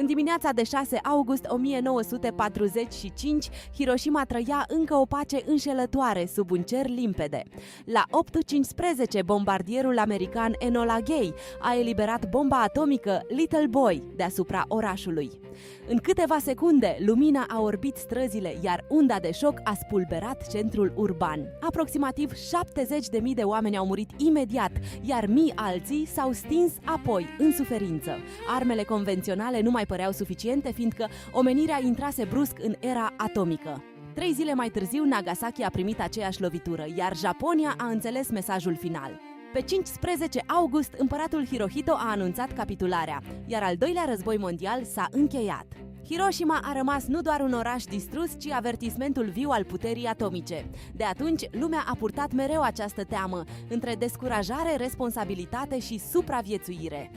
În dimineața de 6 august 1945, Hiroshima trăia încă o pace înșelătoare sub un cer limpede. La 8:15, bombardierul american Enola Gay a eliberat bomba atomică Little Boy deasupra orașului. În câteva secunde, lumina a orbit străzile, iar unda de șoc a spulberat centrul urban. Aproximativ 70.000 de oameni au murit imediat, iar mii alții s-au stins apoi în suferință. Armele convenționale nu mai păreau suficiente, fiindcă omenirea intrase brusc în era atomică. 3 zile mai târziu, Nagasaki a primit aceeași lovitură, iar Japonia a înțeles mesajul final. Pe 15 august, împăratul Hirohito a anunțat capitularea, iar al doilea război mondial s-a încheiat. Hiroshima a rămas nu doar un oraș distrus, ci avertismentul viu al puterii atomice. De atunci, lumea a purtat mereu această teamă între descurajare, responsabilitate și supraviețuire.